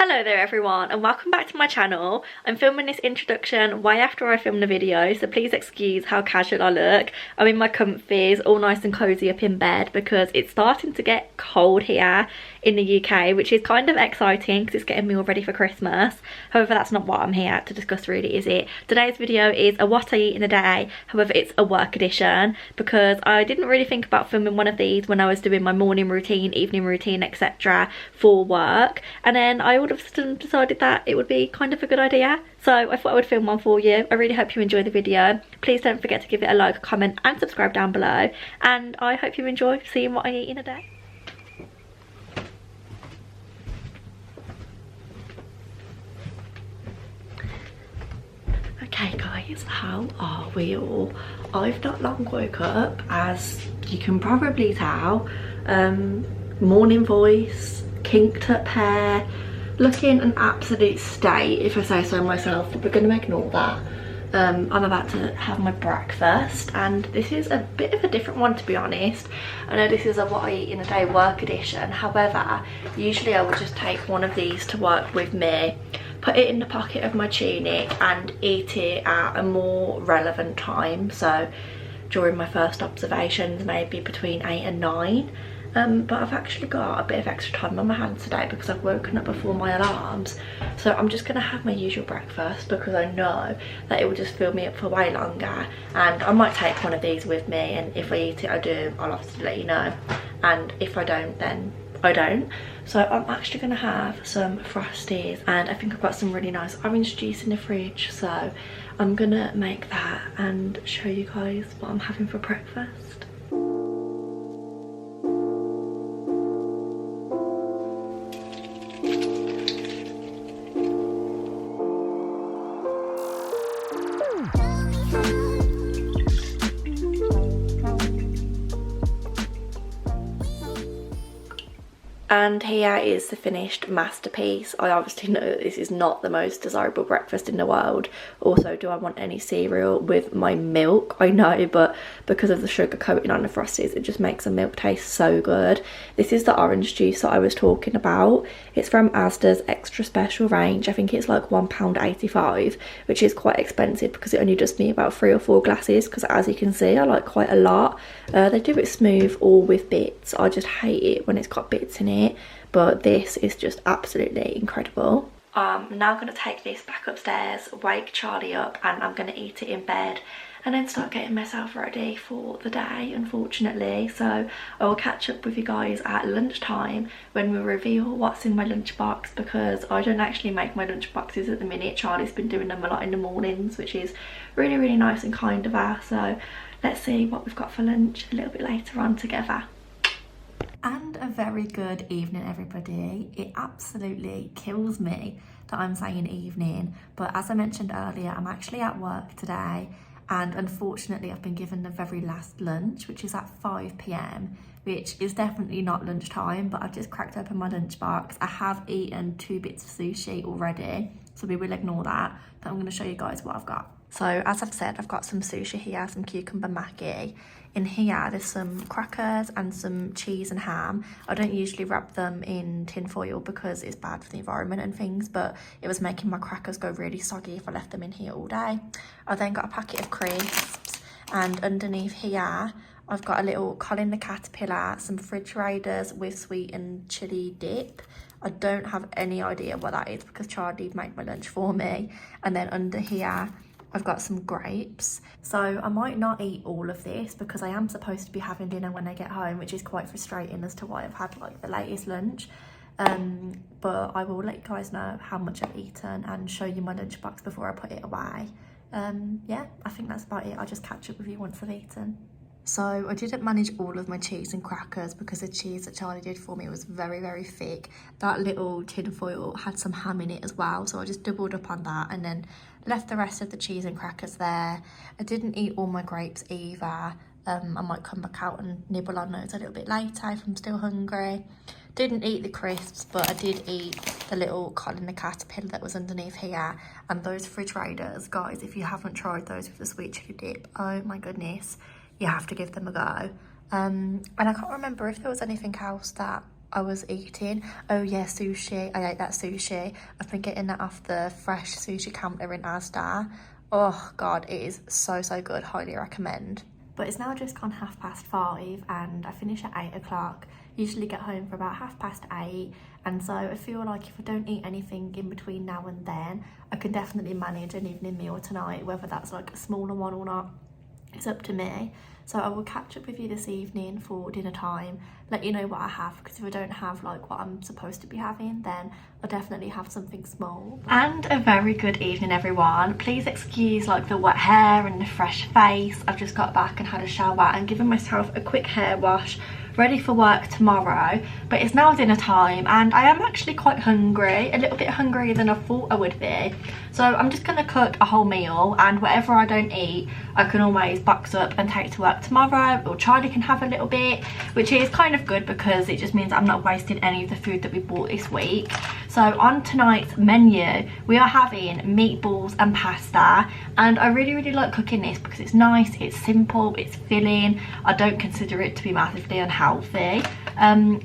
Hello there everyone and welcome back to my channel. I'm filming this introduction way after I filmed the video, so please excuse how casual I look. I'm in my comfies, all nice and cozy up in bed because it's starting to get cold here in the UK, which is kind of exciting because it's getting me all ready for Christmas. However, that's not what I'm here to discuss really, is it? Today's video is a what I eat in a day, however it's a work edition because I didn't really think about filming one of these when I was doing my morning routine, evening routine, etc. for work, and then I all of a sudden decided that it would be kind of a good idea, so I thought I would film one for you. I really hope you enjoy the video. Please don't forget to give it a like, comment and subscribe down below, and I hope you enjoy seeing what I eat in a day. Okay guys, how are we all? I've not long woke up, as you can probably tell. Morning voice, kinked up hair, looking an absolute state if I say so myself, but we're going to ignore that. I'm about to have my breakfast and this is a bit of a different one, to be honest. I know this is a what I eat in a day work edition, however usually I would just take one of these to work with me, put it in the pocket of my tunic and eat it at a more relevant time, so during my first observations, maybe between 8 and 9. But I've actually got a bit of extra time on my hands today because I've woken up before my alarms, so I'm just going to have my usual breakfast because I know that it will just fill me up for way longer, and I might take one of these with me, and if I eat it I do, I'll obviously let you know, and if I don't then I don't. So I'm actually going to have some Frosties, and I think I've got some really nice orange juice in the fridge, so I'm going to make that and show you guys what I'm having for breakfast. And here is the finished masterpiece. I obviously know that this is not the most desirable breakfast in the world. Also, do I want any cereal with my milk? I know, but because of the sugar coating on the Frosties, it just makes the milk taste so good. This is the orange juice that I was talking about. It's from Asda's extra special range. I think it's like £1.85, which is quite expensive because it only does me about 3 or 4 glasses, because as you can see I like quite a lot. They do it smooth or with bits. I just hate it when it's got bits in it, but this is just absolutely incredible. I'm now going to take this back upstairs, wake Charlie up, and I'm going to eat it in bed and then start getting myself ready for the day, unfortunately. So I will catch up with you guys at lunchtime when we reveal what's in my lunchbox, because I don't actually make my lunchboxes at the minute. Charlie's been doing them a lot in the mornings, which is really nice and kind of her. So let's see what we've got for lunch a little bit later on together. And a very good evening everybody. It absolutely kills me that I'm saying evening, but as I mentioned earlier, I'm actually at work today, and unfortunately I've been given the very last lunch, which is at 5 PM, which is definitely not lunchtime, but I've just cracked open my lunchbox. I have eaten 2 bits of sushi already, so we will ignore that, but I'm going to show you guys what I've got. So as I've said, I've got some sushi here, some cucumber maki. In here there's some crackers and some cheese and ham. I don't usually wrap them in tin foil because it's bad for the environment and things, but it was making my crackers go really soggy if I left them in here all day. I then got a packet of crisps, and underneath here I've got a little Colin the Caterpillar, some Fridge Raiders with sweet and chilli dip. I don't have any idea what that is because Charlie made my lunch for me. And then under here I've got some grapes. So I might not eat all of this because I am supposed to be having dinner when I get home, which is quite frustrating as to why I've had like the latest lunch. But I will let you guys know how much I've eaten and show you my lunchbox before I put it away. Yeah, I think that's about it. I'll just catch up with you once I've eaten. So I didn't manage all of my cheese and crackers because the cheese that Charlie did for me was very thick. That little tin foil had some ham in it as well, so I just doubled up on that and then left the rest of the cheese and crackers there. I didn't eat all my grapes either. I might come back out and nibble on those a little bit later if I'm still hungry. Didn't eat the crisps, but I did eat the little Colin the Caterpillar that was underneath here, and those Fridge Raiders, guys, if you haven't tried those with the sweet chili dip, oh my goodness, you have to give them a go. And I can't remember if there was anything else that I was eating. Oh yeah, sushi. I ate that sushi. I've been getting that off the fresh sushi counter in Asda. Oh god, it is so good. Highly recommend. But it's now just gone 5:30 and I finish at 8 o'clock. Usually get home for about 8:30, and so I feel like if I don't eat anything in between now and then, I can definitely manage an evening meal tonight, whether that's like a smaller one or not. It's up to me. So I will catch up with you this evening for dinner time, let you know what I have, because if I don't have like what I'm supposed to be having, then I'll definitely have something small. And a very good evening everyone. Please excuse like the wet hair and the fresh face. I've just got back and had a shower and given myself a quick hair wash, ready for work tomorrow. But it's now dinner time and I am actually quite hungry, a little bit hungrier than I thought I would be. So I'm just gonna cook a whole meal, and whatever I don't eat I can always box up and take to work tomorrow, or Charlie can have a little bit, which is kind of good because it just means I'm not wasting any of the food that we bought this week. So on tonight's menu we are having meatballs and pasta, and I really like cooking this because it's nice, it's simple, it's filling. I don't consider it to be massively unhealthy.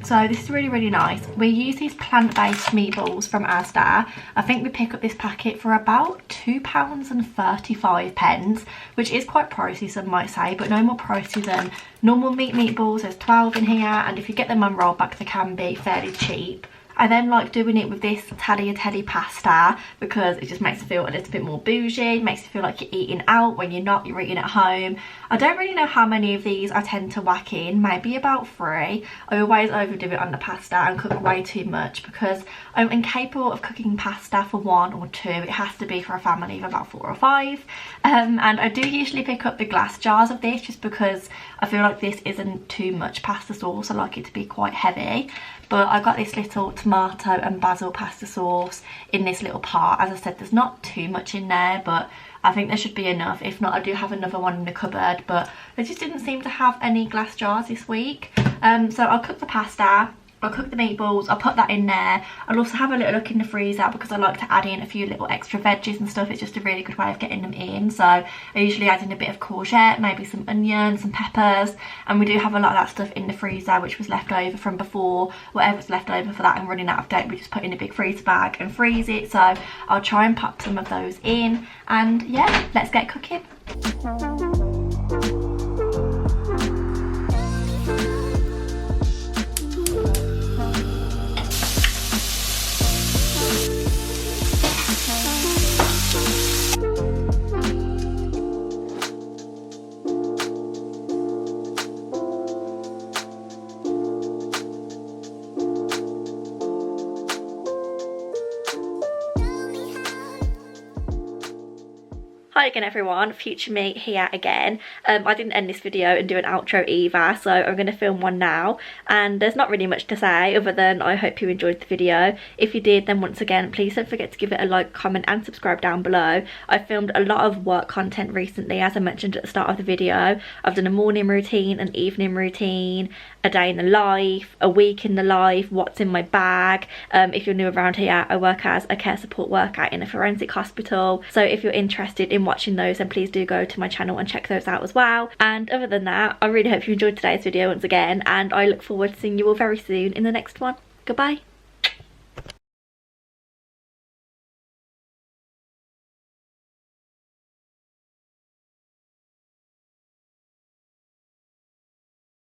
So this is really nice. We use these plant-based meatballs from Asda. I think we pick up this packet for about £2.35, which is quite pricey some might say, but no more pricey than normal meatballs. There's 12 in here, and if you get them unrolled back they can be fairly cheap. I then like doing it with this tagliatelle pasta because it just makes it feel a little bit more bougie, makes it feel like you're eating out when you're not, you're eating at home. I don't really know how many of these I tend to whack in, maybe about 3. I always overdo it on the pasta and cook way too much because I'm incapable of cooking pasta for 1 or 2. It has to be for a family of about 4 or 5. And I do usually pick up the glass jars of this just because I feel like this isn't too much pasta sauce. I like it to be quite heavy. But I got this little tomato and basil pasta sauce in this little pot. As I said, there's not too much in there, but I think there should be enough. If not, I do have another one in the cupboard, but they just didn't seem to have any glass jars this week. So I'll cook the pasta, I'll cook the meatballs, I'll put that in there. I'll also have a little look in the freezer because I like to add in a few little extra veggies and stuff. It's just a really good way of getting them in. So I usually add in a bit of courgette, maybe some onions, some peppers, and we do have a lot of that stuff in the freezer which was left over from before. Whatever's left over for that and running out of date, we just put in a big freezer bag and freeze it. So I'll try and pop some of those in, and yeah, let's get cooking. Hi again everyone, future me here again. I didn't end this video and do an outro either, so I'm going to film one now, and there's not really much to say other than I hope you enjoyed the video. If you did, then once again please don't forget to give it a like, comment and subscribe down below. I've filmed a lot of work content recently, as I mentioned at the start of the video. I've done a morning routine, an evening routine, a day in the life, a week in the life, what's in my bag. If you're new around here, I work as a care support worker in a forensic hospital, so if you're interested in watching those, then please do go to my channel and check those out as well. And other than that, I really hope you enjoyed today's video once again, and I look forward to seeing you all very soon in the next one. Goodbye.